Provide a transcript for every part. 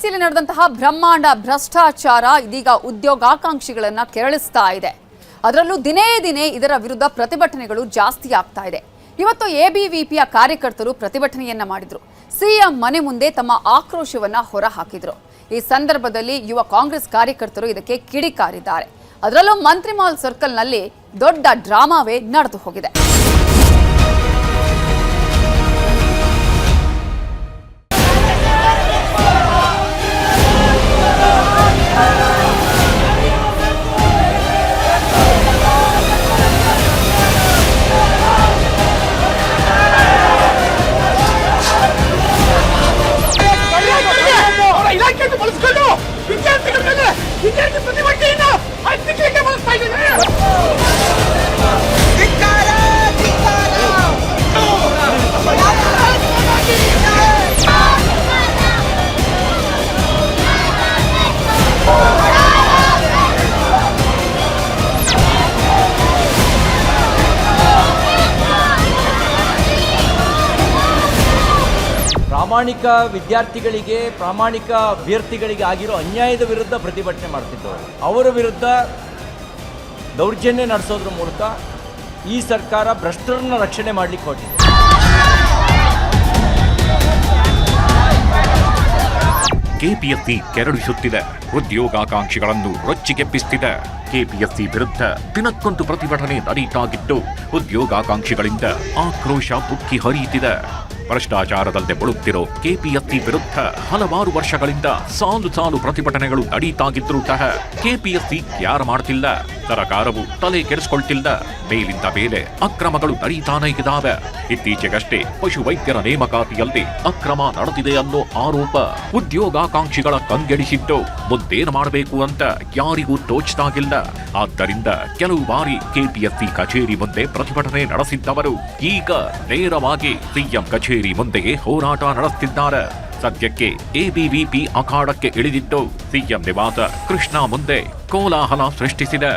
ಕೆಪಿಎಸ್ಸಿಯಲ್ಲಿ ನಡೆದಂತಹ ಬ್ರಹ್ಮಾಂಡ ಭ್ರಷ್ಟಾಚಾರ ಇದೀಗ ಉದ್ಯೋಗಾಕಾಂಕ್ಷಿಗಳನ್ನ ಕೆರಳಿಸ್ತಾ ಇದೆ. ಅದರಲ್ಲೂ ದಿನೇ ದಿನೇ ಇದರ ವಿರುದ್ಧ ಪ್ರತಿಭಟನೆಗಳು ಜಾಸ್ತಿ ಆಗ್ತಾ ಇದೆ. ಇವತ್ತು ಎಬಿವಿಪಿಯ ಕಾರ್ಯಕರ್ತರು ಪ್ರತಿಭಟನೆಯನ್ನ ಮಾಡಿದ್ರು. ಸಿಎಂ ಮನೆ ಮುಂದೆ ತಮ್ಮ ಆಕ್ರೋಶವನ್ನ ಹೊರಹಾಕಿದ್ರು. ಈ ಸಂದರ್ಭದಲ್ಲಿ ಯುವ ಕಾಂಗ್ರೆಸ್ ಕಾರ್ಯಕರ್ತರು ಇದಕ್ಕೆ ಕಿಡಿಕಾರಿದ್ದಾರೆ. ಅದರಲ್ಲೂ ಮಂತ್ರಿಮಾಲ್ ಸರ್ಕಲ್ನಲ್ಲಿ ದೊಡ್ಡ ಡ್ರಾಮಾವೇ ನಡೆದು ಹೋಗಿದೆ. ಪ್ರಾಮಾಣಿಕ ವಿದ್ಯಾರ್ಥಿಗಳಿಗೆ ಪ್ರಾಮಾಣಿಕ ಅಭ್ಯರ್ಥಿಗಳಿಗೆ ಆಗಿರೋ ಅನ್ಯಾಯದ ವಿರುದ್ಧ ಪ್ರತಿಭಟನೆ ಮಾಡ್ತಿದ್ದವರು. ಅವರ ವಿರುದ್ಧ ದೌರ್ಜನ್ಯ ನಡೆಸೋದ್ರ ಮೂಲಕ ಈ ಸರ್ಕಾರ ಭ್ರಷ್ಟರನ್ನ ರಕ್ಷಣೆ ಮಾಡಲಿಕ್ಕೆ ಹೊರಟಿದೆ. ಕೆಪಿಎಸ್ಸಿ ಕೆರಳಿಸುತ್ತಿದೆ, ಉದ್ಯೋಗಾಕಾಂಕ್ಷಿಗಳನ್ನು ರೊಚ್ಚಿಗೆಬ್ಬಿಸುತ್ತಿದೆ. ಕೆಪಿಎಸ್ಸಿ ವಿರುದ್ಧ ದಿನಕ್ಕೊಂದು ಪ್ರತಿಭಟನೆ ನಡೀತಾಗಿದ್ದು ಉದ್ಯೋಗಾಕಾಂಕ್ಷಿಗಳಿಂದ ಆಕ್ರೋಶ ಬುಕ್ಕಿ ಹರಿಯುತ್ತಿದೆ. ಭ್ರಷ್ಟಾಚಾರದಂತೆ ಮುಳುಗ್ತಿರೋ ಕೆಪಿಎಸ್ಸಿ ವಿರುದ್ಧ ಹಲವಾರು ವರ್ಷಗಳಿಂದ ಸಾಲು ಸಾಲು ಪ್ರತಿಭಟನೆಗಳು ನಡೀತಾಗಿದ್ರೂ ಸಹ ಕೆಪಿಎಸ್ಸಿ ಯಾರು ಮಾಡ್ತಿಲ್ಲ. ಸರ್ಕಾರವು ತಲೆ ಕೆಡಿಸ್ಕೊಳ್ತಿಲ್ಲ. ಮೇಲಿಂದ ಮೇಲೆ ಅಕ್ರಮಗಳು ನಡೀತಾನೆ ಇದ್ದಾವೆ. ಇತ್ತೀಚೆಗಷ್ಟೇ ಪಶುವೈದ್ಯರ ನೇಮಕಾತಿಯಲ್ಲಿ ಅಕ್ರಮ ನಡೆದಿದೆ ಅನ್ನೋ ಆರೋಪ ಉದ್ಯೋಗಾಕಾಂಕ್ಷಿಗಳ ಕಂಗೆಡಿಸಿದ್ದು ಮುಂದೇನು ಮಾಡಬೇಕು ಅಂತ ಯಾರಿಗೂ ತೋಚ್ತಾಗಿಲ್ಲ. ಆದ್ದರಿಂದ ಕೆಲವು ಬಾರಿ ಕೆಪಿಎಸ್ಸಿ ಕಚೇರಿ ಮುಂದೆ ಪ್ರತಿಭಟನೆ ನಡೆಸಿದ್ದವರು ಈಗ ನೇರವಾಗಿ ಸಿಎಂ ಕಚೇರಿ ಮುಂದೆಯೇ ಹೋರಾಟ ನಡೆಸುತ್ತಿದ್ದಾರೆ. ಸದ್ಯಕ್ಕೆ ಎಬಿವಿಪಿ ಅಖಾಡಕ್ಕೆ ಇಳಿದಿದ್ದು ಸಿಎಂ ನಿವಾಸ ಕೃಷ್ಣ ಮುಂದೆ ಕೋಲಾಹಲ ಸೃಷ್ಟಿಸಿದೆ.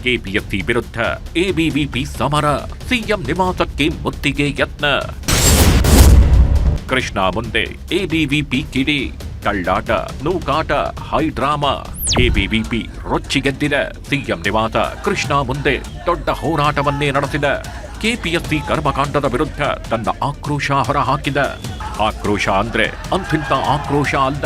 ಕೆಪಿಎಸ್ಸಿ ವಿರುದ್ಧ ಎಬಿವಿಪಿ ಸಮರ, ಸಿಎಂ ನಿವಾಸಕ್ಕೆ ಮುತ್ತಿಗೆ ಯತ್ನ. ಕೃಷ್ಣ ಮುಂದೆ ಎಬಿವಿಪಿ ಕಿಡಿ, ಕಳ್ಳಾಟ, ನೂಕಾಟ, ಹೈ ಡ್ರಾಮಾ. ಎಬಿವಿಪಿ ರೊಚ್ಚಿಗೆದ್ದಿದೆ. ಸಿಎಂ ನಿವಾಸ ಕೃಷ್ಣ ಮುಂದೆ ದೊಡ್ಡ ಹೋರಾಟವನ್ನೇ ನಡೆಸಿದೆ. ಕೆಪಿಎಸ್ಸಿ ಕರ್ಮಕಾಂಡದ ವಿರುದ್ಧ ತನ್ನ ಆಕ್ರೋಶ ಹೊರಹಾಕಿದ. ಆಕ್ರೋಶ ಅಂದ್ರೆ ಅಂತಿಂತ ಆಕ್ರೋಶ ಅಲ್ಲ.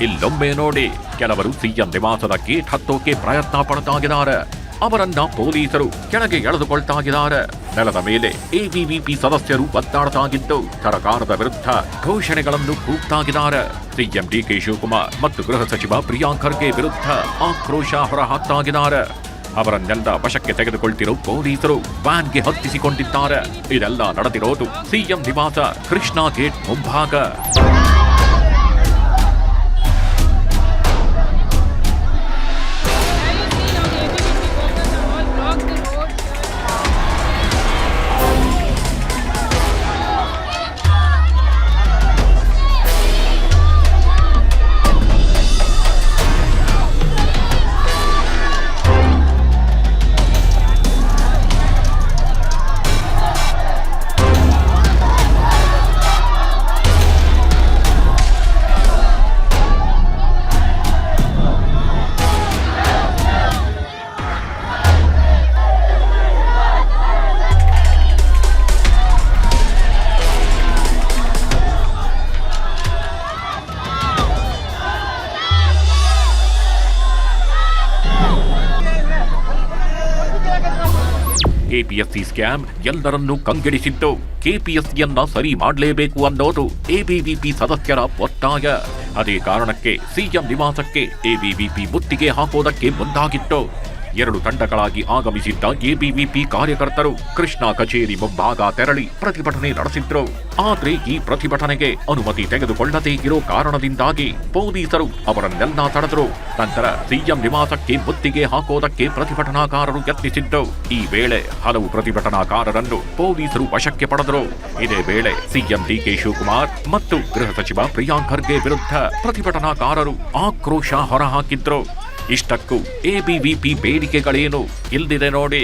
ಇಲ್ಲೊಮ್ಮೆ ನೋಡಿ, ಕೆಲವರು ಸಿಎಂ ನಿವಾಸದ ಗೇಟ್ ಹತ್ತೋಕೆ ಪ್ರಯತ್ನ ಪಡ್ತಾಗಿದ್ದಾರೆ. ಅವರನ್ನ ಪೊಲೀಸರು ಕೆಳಗೆ ಎಳೆದುಕೊಳ್ತಾಗಿದ್ದಾರೆ. ನೆಲದ ಮೇಲೆ ಎಬಿವಿಪಿ ಸದಸ್ಯರು ಒದ್ದಾಡ್ತಾಗಿದ್ದು ಸರ್ಕಾರದ ವಿರುದ್ಧ ಘೋಷಣೆಗಳನ್ನು ಕೂಗ್ತಾಗಿದ್ದಾರೆ. ಸಿಎಂ ಡಿಕೆ ಶಿವಕುಮಾರ್ ಮತ್ತು ಗೃಹ ಸಚಿವ ಪ್ರಿಯಾಂಕ್ ಖರ್ಗೆ ವಿರುದ್ಧ ಆಕ್ರೋಶ ಹೊರಹಾಕ್ತಾಗಿದ್ದಾರೆ. ಅವರನ್ನೆಲ್ಲ ವಶಕ್ಕೆ ತೆಗೆದುಕೊಳ್ತಿರೋ ಪೊಲೀಸರು ವ್ಯಾನ್ಗೆ ಹತ್ತಿಸಿಕೊಂಡಿದ್ದಾರೆ. ಇದೆಲ್ಲ ನಡೆದಿರೋದು ಸಿಎಂ ನಿವಾಸ ಕೃಷ್ಣ ಗೇಟ್ ಮುಂಭಾಗ. ಕೆಪಿಎಸ್ಸಿ ಸ್ಕ್ಯಾಮ್ ಎಲ್ಲರನ್ನೂ ಕಂಗೆಡಿಸಿದ್ದು ಕೆಪಿಎಸ್ಸಿಯನ್ನ ಸರಿ ಮಾಡಲೇಬೇಕು ಅನ್ನೋದು ಎಬಿವಿಪಿ ಸದಸ್ಯರ ಒತ್ತಾಯ. ಅದೇ ಕಾರಣಕ್ಕೆ ಸಿಎಂ ನಿವಾಸಕ್ಕೆ ಎಬಿವಿಪಿ ಮುತ್ತಿಗೆ ಹಾಕೋದಕ್ಕೆ ಮುಂದಾಗಿತ್ತು. 2 ತಂಡಗಳಾಗಿ ಆಗಮಿಸಿದ್ದ ಎಬಿವಿಪಿ ಕಾರ್ಯಕರ್ತರು ಕೃಷ್ಣ ಕಚೇರಿ ಮುಂಭಾಗ ತೆರಳಿ ಪ್ರತಿಭಟನೆ ನಡೆಸಿದ್ರು. ಆದ್ರೆ ಈ ಪ್ರತಿಭಟನೆಗೆ ಅನುಮತಿ ತೆಗೆದುಕೊಳ್ಳದೇ ಇರೋ ಕಾರಣದಿಂದಾಗಿ ಪೊಲೀಸರು ಅವರನ್ನೆಲ್ಲ ತಡೆದ್ರು. ನಂತರ ಸಿಎಂ ನಿವಾಸಕ್ಕೆ ಮುತ್ತಿಗೆ ಹಾಕೋದಕ್ಕೆ ಪ್ರತಿಭಟನಾಕಾರರು ಯತ್ನಿಸಿದ್ದು. ಈ ವೇಳೆ ಹಲವು ಪ್ರತಿಭಟನಾಕಾರರನ್ನು ಪೊಲೀಸರು ವಶಕ್ಕೆ ಪಡೆದರು. ಇದೇ ವೇಳೆ ಸಿಎಂ ಡಿಕೆ ಶಿವಕುಮಾರ್ ಮತ್ತು ಗೃಹ ಸಚಿವ ಪ್ರಿಯಾಂಕ್ ಖರ್ಗೆ ವಿರುದ್ಧ ಪ್ರತಿಭಟನಾಕಾರರು ಆಕ್ರೋಶ ಹೊರಹಾಕಿದ್ರು. ಇಷ್ಟಕ್ಕೂ ಎಬಿವಿಪಿ ಬೇಡಿಕೆಗಳೇನು ಇಲ್ದಿದೆ ನೋಡಿ.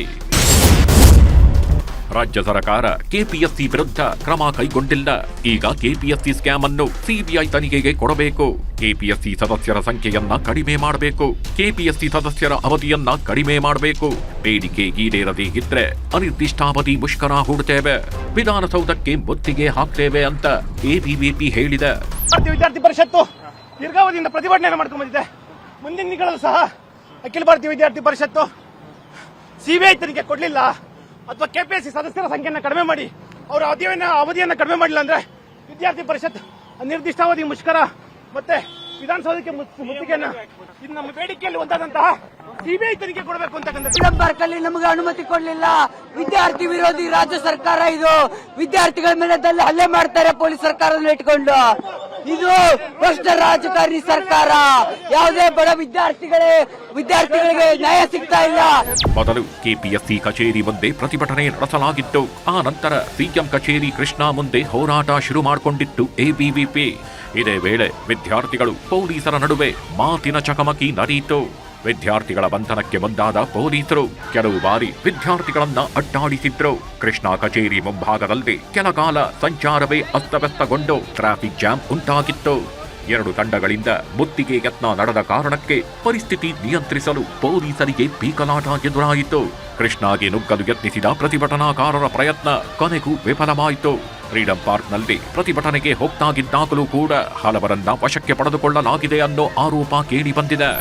ರಾಜ್ಯ ಸರ್ಕಾರ ಕೆಪಿಎಸ್ಸಿ ವಿರುದ್ಧ ಕ್ರಮ ಕೈಗೊಂಡಿಲ್ಲ. ಈಗ ಕೆಪಿಎಸ್ಸಿ ಸ್ಕ್ಯಾಮ್ ಅನ್ನು ಸಿಬಿಐ ತನಿಖೆಗೆ ಕೊಡಬೇಕು. ಕೆಪಿಎಸ್ಸಿ ಸದಸ್ಯರ ಸಂಖ್ಯೆಯನ್ನ ಕಡಿಮೆ ಮಾಡಬೇಕು. ಕೆಪಿಎಸ್ಸಿ ಸದಸ್ಯರ ಅವಧಿಯನ್ನ ಕಡಿಮೆ ಮಾಡಬೇಕು. ಬೇಡಿಕೆ ಈಡೇರದೇ ಇದ್ರೆ ಅನಿರ್ದಿಷ್ಟಾವಧಿ ಮುಷ್ಕರ ಹೂಡುತ್ತೇವೆ, ವಿಧಾನಸೌಧಕ್ಕೆ ಮುತ್ತಿಗೆ ಹಾಕ್ತೇವೆ ಅಂತ ಎಬಿವಿಪಿ ಹೇಳಿದೆ. ವಿದ್ಯಾರ್ಥಿ ಪರಿಷತ್ತು ದೀರ್ಘಾವಧಿಯಿಂದ ಪ್ರತಿಭಟನೆ ಮಾಡ್ಕೊಂಡು ಬಂದಿದೆ. ಮುಂದಿನ ದಿನಗಳಲ್ಲೂ ಸಹ ಅಖಿಲ ಭಾರತೀಯ ವಿದ್ಯಾರ್ಥಿ ಪರಿಷತ್ತು ಸಿಬಿಐ ತನಿಖೆ ಕೊಡಲಿಲ್ಲ ಅಥವಾ ಕೆಪಿಎಸ್ಸಿ ಸದಸ್ಯರ ಸಂಖ್ಯೆಯನ್ನು ಕಡಿಮೆ ಮಾಡಿ ಅವರ ಅವಧಿಯನ್ನು ಕಡಿಮೆ ಮಾಡಿಲ್ಲ ಅಂದ್ರೆ ವಿದ್ಯಾರ್ಥಿ ಪರಿಷತ್ ನಿರ್ದಿಷ್ಟಾವಧಿ ಮುಷ್ಕರ ಮತ್ತೆ ವಿಧಾನಸೌಧಕ್ಕೆ ಮುತ್ತಿಗೆಯನ್ನು ಇದು ನಮ್ಮ ಬೇಡಿಕೆಯಲ್ಲಿ ಒಂದಾದಂತಹ ಸಿಬಿಐ ತನಿಖೆ ಕೊಡಬೇಕು ಅಂತಕ್ಕಂಥ ಫ್ರೀಡಂ ಪಾರ್ಕ್ ಅಲ್ಲಿ ನಮಗೆ ಅನುಮತಿ ಕೊಡಲಿಲ್ಲ. ವಿದ್ಯಾರ್ಥಿ ವಿರೋಧಿ ರಾಜ್ಯ ಸರ್ಕಾರ ಇದು. ವಿದ್ಯಾರ್ಥಿಗಳ ಮೇಲೆ ಹಲ್ಲೆ ಮಾಡ್ತಾರೆ ಪೊಲೀಸ್ ಸರ್ಕಾರವನ್ನು ಇಟ್ಕೊಂಡು. ಇದು ಭ್ರಷ್ಟ ರಾಜಕಾರಣಿ ಸರ್ಕಾರ. ಯಾವುದೇ ಬಡ ವಿದ್ಯಾರ್ಥಿಗಳಿಗೆ ನ್ಯಾಯ ಸಿಗ್ತಾ ಇಲ್ಲ. ಮೊದಲು ಕೆಪಿಎಸ್ಸಿ ಕಚೇರಿ ಮುಂದೆ ಪ್ರತಿಭಟನೆ ನಡೆಸಲಾಗಿತ್ತು. ಆ ನಂತರ ಸಿಎಂ ಕಚೇರಿ ಕೃಷ್ಣಾ ಮುಂದೆ ಹೋರಾಟ ಶುರು ಮಾಡಿಕೊಂಡಿತ್ತು ಎಬಿವಿಪಿ. ಇದೇ ವೇಳೆ ವಿದ್ಯಾರ್ಥಿಗಳು ಪೊಲೀಸರ ನಡುವೆ ಮಾತಿನ ಚಕಮಕಿ ನಡೆಯಿತು. ವಿದ್ಯಾರ್ಥಿಗಳ ಬಂಧನಕ್ಕೆ ಮುಂದಾದ ಪೊಲೀಸರು ಕೆಲವು ಬಾರಿ ವಿದ್ಯಾರ್ಥಿಗಳನ್ನ ಅಡ್ಡಾಡಿಸಿದ್ರು. ಕೃಷ್ಣಾ ಕಚೇರಿ ಮುಂಭಾಗದಲ್ಲಿ ಕೆಲಕಾಲ ಸಂಚಾರವೇ ಅಸ್ತವ್ಯಸ್ತಗೊಂಡು ಟ್ರಾಫಿಕ್ ಜಾಮ್ ಉಂಟಾಗಿತ್ತು. ಎರಡು ತಂಡಗಳಿಂದ ಮುತ್ತಿಗೆ ಯತ್ನ ನಡೆದ ಕಾರಣಕ್ಕೆ ಪರಿಸ್ಥಿತಿ ನಿಯಂತ್ರಿಸಲು ಪೊಲೀಸರಿಗೆ ಪೀಕಲಾಟ ಎದುರಾಯಿತು. ಕೃಷ್ಣಾಗೆ ನುಗ್ಗಲು ಯತ್ನಿಸಿದ ಪ್ರತಿಭಟನಾಕಾರರ ಪ್ರಯತ್ನ ಕೊನೆಗೂ ವಿಫಲವಾಯಿತು. ಫ್ರೀಡಂ ಪಾರ್ಕ್ನಲ್ಲಿ ಪ್ರತಿಭಟನೆಗೆ ಹೋಗ್ತಾಗಿದ್ದಾಗಲೂ ಕೂಡ ಹಲವರನ್ನ ವಶಕ್ಕೆ ಪಡೆದುಕೊಳ್ಳಲಾಗಿದೆ ಅನ್ನೋ ಆರೋಪ ಕೇಳಿಬಂದಿದೆ.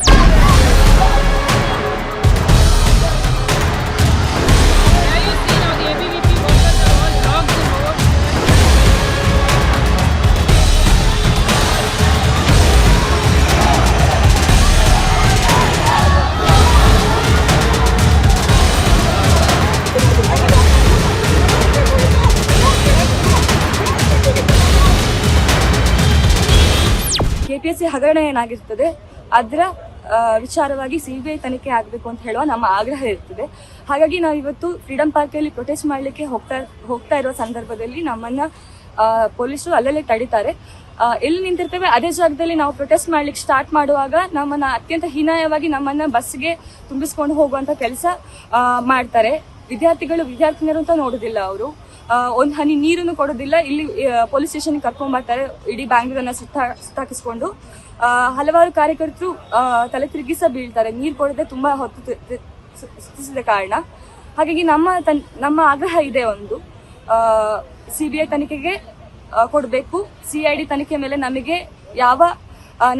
ಕೆಪಿಎಸ್ಸಿ ಹಗರಣ ಏನಾಗಿರ್ತದೆ ಅದರ ವಿಚಾರವಾಗಿ ಸಿಬಿಐ ತನಿಖೆ ಆಗಬೇಕು ಅಂತ ಹೇಳುವ ನಮ್ಮ ಆಗ್ರಹ ಇರ್ತದೆ. ಹಾಗಾಗಿ ನಾವು ಇವತ್ತು ಫ್ರೀಡಂ ಪಾರ್ಕ್ ಅಲ್ಲಿ ಪ್ರೊಟೆಸ್ಟ್ ಮಾಡಲಿಕ್ಕೆ ಹೋಗ್ತಾ ಇರೋ ಸಂದರ್ಭದಲ್ಲಿ ನಮ್ಮನ್ನ ಪೊಲೀಸರು ಅಲ್ಲಲ್ಲೇ ತಡೀತಾರೆ. ಎಲ್ಲಿ ನಿಂತಿರ್ತೇವೆ ಅದೇ ಜಾಗದಲ್ಲಿ ನಾವು ಪ್ರೊಟೆಸ್ಟ್ ಮಾಡ್ಲಿಕ್ಕೆ ಸ್ಟಾರ್ಟ್ ಮಾಡುವಾಗ ನಮ್ಮನ್ನ ಅತ್ಯಂತ ಹೀನಾಯವಾಗಿ ನಮ್ಮನ್ನ ಬಸ್ಗೆ ತುಂಬಿಸ್ಕೊಂಡು ಹೋಗುವಂತ ಕೆಲಸ ಮಾಡ್ತಾರೆ. ವಿದ್ಯಾರ್ಥಿನಿಯರು ಅಂತ ನೋಡುದಿಲ್ಲ ಅವರು. ಒಂದ್ ಹನಿ ನೀರನ್ನು ಕೊಡೋದಿಲ್ಲ. ಇಲ್ಲಿ ಪೊಲೀಸ್ ಸ್ಟೇಷನ್ ಕರ್ಕೊಂಡ್ ಬರ್ತಾರೆ ಇಡೀ ಬ್ಯಾಂಗ್ಳೂರನ್ನ ಸುತ್ತಾಕಿಸ್ಕೊಂಡು. ಹಲವಾರು ಕಾರ್ಯಕರ್ತರು ತಲೆ ತಿರುಗಿಸ ಬೀಳ್ತಾರೆ ನೀರು ಕೊಡದೆ ತುಂಬಾ ಹೊತ್ತು ಸುತ್ತಿಸಿದ ಕಾರಣ. ಹಾಗಾಗಿ ನಮ್ಮ ಆಗ್ರಹ ಇದೆ, ಒಂದು ಸಿಬಿಐ ತನಿಖೆಗೆ ಕೊಡಬೇಕು. ಸಿಐಡಿ ತನಿಖೆ ಮೇಲೆ ನಮಗೆ ಯಾವ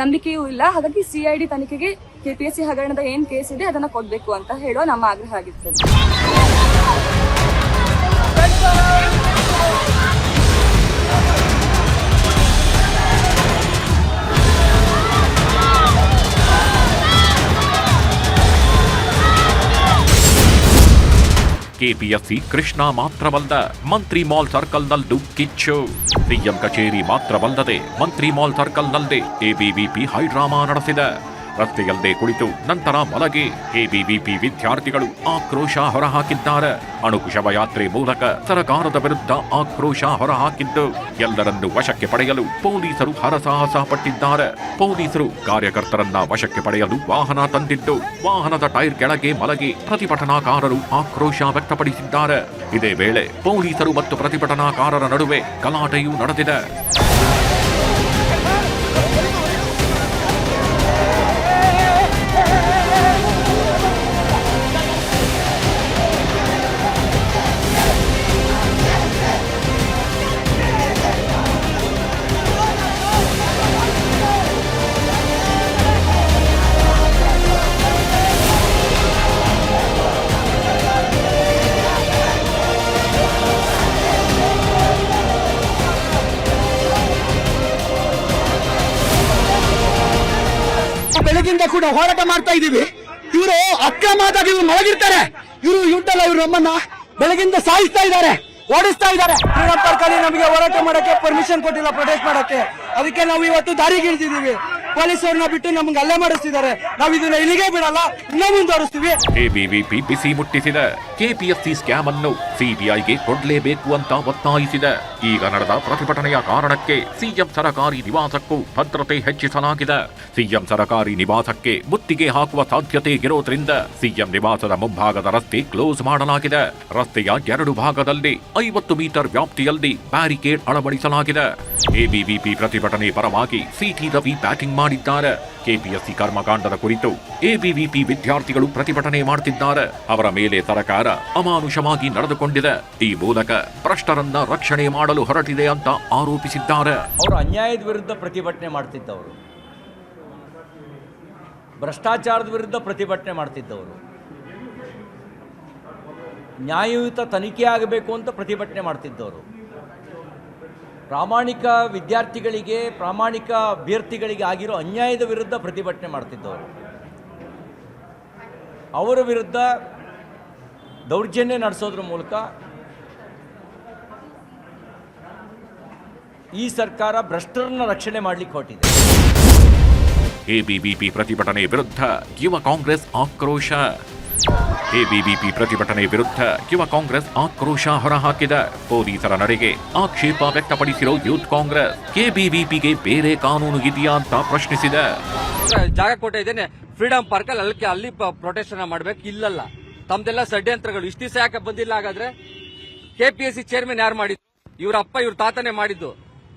ನಂಬಿಕೆಯೂ ಇಲ್ಲ. ಹಾಗಾಗಿ ಸಿಐಡಿ ತನಿಖೆಗೆ ಕೆಪಿಎಸ್ಸಿ ಹಗರಣದ ಏನ್ ಕೇಸ್ ಇದೆ ಅದನ್ನ ಕೊಡಬೇಕು ಅಂತ ಹೇಳುವ ನಮ್ಮ ಆಗ್ರಹ ಆಗಿರ್ತದೆ. ಕೆಪಿಎಸ್ಸಿ ಕೃಷ್ಣಾ ಮಾತ್ರವಲ್ಲ, ಮಂತ್ರಿ ಮಾಲ್ ಸರ್ಕಲ್ನಲ್ಲೂ ಕಿಚ್ಚು. ಸಿಎಂ ಕಚೇರಿ ಮಾತ್ರವಲ್ಲದೆ ಮಂತ್ರಿ ಮಾಲ್ ಸರ್ಕಲ್ನಲ್ಲೇ ಎಬಿವಿಪಿ ಹೈಡ್ರಾಮಾ ನಡೆಸಿದೆ. ರಸ್ತೆಯಲ್ಲೇ ಕುಳಿತು ನಂತರ ಮಲಗಿ ಎಬಿವಿಪಿ ವಿದ್ಯಾರ್ಥಿಗಳು ಆಕ್ರೋಶ ಹೊರಹಾಕಿದ್ದಾರೆ. ಅಣುಕು ಶವಯಾತ್ರೆ ಮೂಲಕ ಸರ್ಕಾರದ ವಿರುದ್ಧ ಆಕ್ರೋಶ ಹೊರಹಾಕಿದ್ದು ಎಲ್ಲರನ್ನು ವಶಕ್ಕೆ ಪಡೆಯಲು ಪೊಲೀಸರು ಹರಸಾಹಸ ಪಟ್ಟಿದ್ದಾರೆ. ಪೊಲೀಸರು ಕಾರ್ಯಕರ್ತರನ್ನ ವಶಕ್ಕೆ ಪಡೆಯಲು ವಾಹನ ತಂದಿದ್ದು ವಾಹನದ ಟೈರ್ ಕೆಳಗೆ ಮಲಗಿ ಪ್ರತಿಭಟನಾಕಾರರು ಆಕ್ರೋಶ ವ್ಯಕ್ತಪಡಿಸಿದ್ದಾರೆ. ಇದೇ ವೇಳೆ ಪೊಲೀಸರು ಮತ್ತು ಪ್ರತಿಭಟನಾಕಾರರ ನಡುವೆ ಗಲಾಟೆಯೂ ನಡೆದಿದೆ. ಬೆಳಗಿಂದ ಕೂಡ ಹೋರಾಟ ಮಾಡ್ತಾ ಇದೀವಿ. ಇವರು ಅಕ್ರಮವಾಗಿ ಇವರು ಮಲಗಿರ್ತಾರೆ. ಇವರು ಯುದ್ಧಲ್ಲ, ಇವರು ನಮ್ಮನ್ನ ಬೆಳಗಿಂದ ಸಾಯಿಸ್ತಾ ಇದ್ದಾರೆ, ಓಡಿಸ್ತಾ ಇದ್ದಾರೆ. ಫ್ರೀಡಂ ಪಾರ್ಕ್ ಅಲ್ಲಿ ನಮಗೆ ಹೋರಾಟ ಮಾಡಕ್ಕೆ ಪರ್ಮಿಷನ್ ಕೊಟ್ಟಿಲ್ಲ, ಪ್ರೊಟೆಸ್ಟ್ ಮಾಡಕ್ಕೆ. ಅದಕ್ಕೆ ನಾವು ಇವತ್ತು ದಾರಿಗಿಳಿದಿದ್ದೀವಿ. ಪೊಲೀಸರನ್ನ ಬಿಟ್ಟು ನಮ್ಗೆ ಅಲ್ಲೇ ಮಾಡಿಸ್ತಿದ್ದಾರೆ. ನಾವು ಇದನ್ನ ಇಲ್ಲಿಗೆ ಬಿಡಲ್ಲ, ಇನ್ನೂ ಮುಂದುವರಿಸ್ತೀವಿ. ಎಬಿವಿಪಿ ಬಿಸಿ ಮುಟ್ಟಿಸಿದೆ. ಕೆಪಿಎಸ್ಸಿ ಸ್ಕ್ಯಾಮ್ ಅನ್ನು ಸಿಬಿಐಗೆ ಕೊಡಲೇಬೇಕು ಅಂತ ಒತ್ತಾಯಿಸಿದೆ. ಈಗ ನಡೆದ ಪ್ರತಿಭಟನೆಯ ಕಾರಣಕ್ಕೆ ಸಿಎಂ ಸರಕಾರಿ ನಿವಾಸಕ್ಕೂ ಭದ್ರತೆ ಹೆಚ್ಚಿಸಲಾಗಿದೆ. ಸಿಎಂ ಸರಕಾರಿ ನಿವಾಸಕ್ಕೆ ಮುತ್ತಿಗೆ ಹಾಕುವ ಸಾಧ್ಯತೆ ಇರೋದ್ರಿಂದ ಸಿಎಂ ನಿವಾಸದ ಮುಂಭಾಗದ ರಸ್ತೆ ಕ್ಲೋಸ್ ಮಾಡಲಾಗಿದೆ. ರಸ್ತೆಯ 2 ಭಾಗದಲ್ಲಿ 50 ಮೀಟರ್ ವ್ಯಾಪ್ತಿಯಲ್ಲಿ ಬ್ಯಾರಿಕೇಡ್ ಅಳವಡಿಸಲಾಗಿದೆ. ಎಬಿವಿಪಿ ಪ್ರತಿಭಟನೆ ಪರವಾಗಿ ಸಿಟಿ ರವಿ ಬ್ಯಾಟಿಂಗ್ ಮಾಡಿದ್ದಾರೆ. ಕೆಪಿಎಸ್ಸಿ ಕರ್ಮಕಾಂಡದ ಕುರಿತು ಎಬಿವಿಪಿ ವಿದ್ಯಾರ್ಥಿಗಳು ಪ್ರತಿಭಟನೆ ಮಾಡುತ್ತಿದ್ದಾರೆ. ಅವರ ಮೇಲೆ ಸರ್ಕಾರ ಅಮಾನುಷವಾಗಿ ನಡೆದುಕೊಂಡಿದೆ. ಈ ಮೂಲಕ ಭ್ರಷ್ಟರನ್ನ ರಕ್ಷಣೆ ಮಾಡಲು ಹೊರಟಿದೆ ಅಂತ ಆರೋಪಿಸಿದ್ದಾರೆ. ಅವರು ಅನ್ಯಾಯದ ವಿರುದ್ಧ ಪ್ರತಿಭಟನೆ ಮಾಡ್ತಿದ್ದವರು, ಭ್ರಷ್ಟಾಚಾರದ ವಿರುದ್ಧ ಪ್ರತಿಭಟನೆ ಮಾಡ್ತಿದ್ದವರು, ನ್ಯಾಯಯುತ ತನಿಖೆ ಆಗಬೇಕು ಅಂತ ಪ್ರತಿಭಟನೆ ಮಾಡ್ತಿದ್ದವರು, ಪ್ರಾಮಾಣಿಕ ವಿದ್ಯಾರ್ಥಿಗಳಿಗೆ, ಪ್ರಾಮಾಣಿಕ ಅಭ್ಯರ್ಥಿಗಳಿಗೆ ಆಗಿರೋ ಅನ್ಯಾಯದ ವಿರುದ್ಧ ಪ್ರತಿಭಟನೆ ಮಾಡ್ತಿದ್ದವರು, ಅವರ ವಿರುದ್ಧ ದೌರ್ಜನ್ಯ ನಡೆಸೋದ್ರ ಮೂಲಕ ಈ ಸರ್ಕಾರ ಭ್ರಷ್ಟರನ್ನ ರಕ್ಷಣೆ ಮಾಡಲಿಕ್ಕೆ ಹೊರಟಿದೆ. ಎಬಿವಿಪಿ ಪ್ರತಿಭಟನೆ ವಿರುದ್ಧ ಯುವ ಕಾಂಗ್ರೆಸ್ ಆಕ್ರೋಶ. ಎಬಿವಿಪಿ ಪ್ರತಿಭಟನೆ ವಿರುದ್ಧ ಯುವ ಕಾಂಗ್ರೆಸ್ ಆಕ್ರೋಶ ಹೊರಹಾಕಿದ. ಪೊಲೀಸರ ನಡೆಗೆ ಆಕ್ಷೇಪ ವ್ಯಕ್ತಪಡಿಸಿರೋ ಯೂತ್ ಕಾಂಗ್ರೆಸ್ ಕೆಬಿವಿಪಿಗೆ ಬೇರೆ ಕಾನೂನು ಇದೆಯಾ ಅಂತ ಪ್ರಶ್ನಿಸಿದೆ. ಜಾಗ ಕೊಟ್ಟಿದ್ದೇನೆ ಫ್ರೀಡಂ ಪಾರ್ಕ್ ಅಲ್ಲಿ ಪ್ರೊಟೆಕ್ಷನ್ ಮಾಡ್ಬೇಕು, ಇಲ್ಲಲ್ಲ ತಮ್ದೆಲ್ಲ ಷಡ್ಯಂತ್ರಗಳು. ಇಷ್ಟು ದಿವಸ ಯಾಕೆ ಬಂದಿಲ್ಲ? ಹಾಗಾದ್ರೆ ಕೆಪಿಎಸ್ಸಿ ಚೇರ್ಮನ್ ಯಾರು ಮಾಡಿದ್ರು? ಇವ್ರ ಅಪ್ಪ ಇವ್ರ ತಾತನೇ ಮಾಡಿದ್ದು.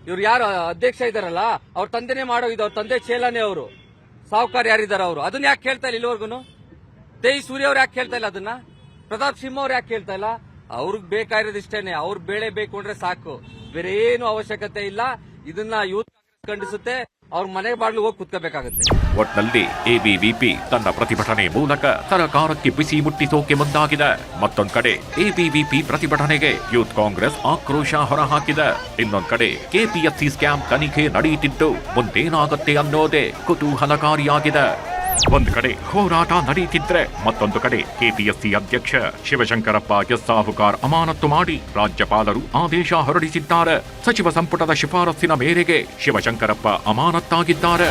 ಇವ್ರು ಯಾರು ಅಧ್ಯಕ್ಷ ಇದಾರಲ್ಲ ಅವ್ರ ತಂದೆನೇ ಮಾಡೋಗಿದ್ದು. ಅವ್ರ ತಂದೆ ಚೇಲನೆ ಅವರು, ಸಾಹುಕಾರ ಯಾರಿದಾರ ಅವರು. ಅದನ್ನ ಯಾಕೆ ಕೇಳ್ತಾ ಇಲ್ಲ ಇಲ್ಲಿವರೆಗೂ? ತೇಜ್ ಸೂರ್ಯ ಅವ್ರು ಯಾಕೆ ಕೇಳ್ತಾ ಇಲ್ಲ ಅದನ್ನ? ಪ್ರತಾಪ್ ಸಿಂಹ ಅವ್ರು ಯಾಕೆ ಕೇಳ್ತಾ ಇಲ್ಲ? ಅವ್ರಿಗೆ ಬೇಕಾಗಿರೋದಿಷ್ಟೇನೆ, ಅವ್ರ ಬೇಳೆ ಬೇಕು ಅಂದ್ರೆ ಸಾಕು, ಬೇರೆ ಏನು ಅವಶ್ಯಕತೆ ಇಲ್ಲ. ಇದನ್ನ ಯೂತ್ ಕಾಂಗ್ರೆಸ್ ಖಂಡಿಸುತ್ತೆ. ಅವ್ರ ಮನೆ ಬಾಗ್ಲು ಹೋಗಿ ಕುತ್ಕೋಬೇಕಾಗುತ್ತೆ. ಒಟ್ನಲ್ಲಿ ಎಬಿವಿಪಿ ತನ್ನ ಪ್ರತಿಭಟನೆ ಮೂಲಕ ಸರ್ಕಾರಕ್ಕೆ ಬಿಸಿ ಮುಟ್ಟಿಸೋಕೆ ಮುಂದಾಗಿದೆ. ಮತ್ತೊಂದ್ ಕಡೆ ಎಬಿವಿಪಿ ಪ್ರತಿಭಟನೆಗೆ ಯೂತ್ ಕಾಂಗ್ರೆಸ್ ಆಕ್ರೋಶ ಹೊರಹಾಕಿದೆ. ಇನ್ನೊಂದ್ ಕಡೆ ಕೆಪಿಎಸ್ಸಿ ಸ್ಕ್ಯಾಮ್ ತನಿಖೆ ನಡೆಯುತ್ತಿದ್ದು ಮುಂದೇನಾಗುತ್ತೆ ಅನ್ನೋದೇ ಕುತೂಹಲಕಾರಿಯಾಗಿದೆ. ಒಂದ್ ಕಡೆ ಹೋರಾಟ ನಡೆಯುತ್ತಿದ್ರೆ ಮತ್ತೊಂದು ಕಡೆ ಕೆಪಿಎಸ್ಸಿ ಅಧ್ಯಕ್ಷ ಶಿವಶಂಕರಪ್ಪ ಸಾಹುಕಾರ್ ಅಮಾನತು ಮಾಡಿ ರಾಜ್ಯಪಾಲರು ಆದೇಶ ಹೊರಡಿಸಿದ್ದಾರೆ. ಸಚಿವ ಸಂಪುಟದ ಶಿಫಾರಸ್ಸಿನ ಮೇರೆಗೆ ಶಿವಶಂಕರಪ್ಪ ಅಮಾನತ್ತಾಗಿದ್ದಾರೆ.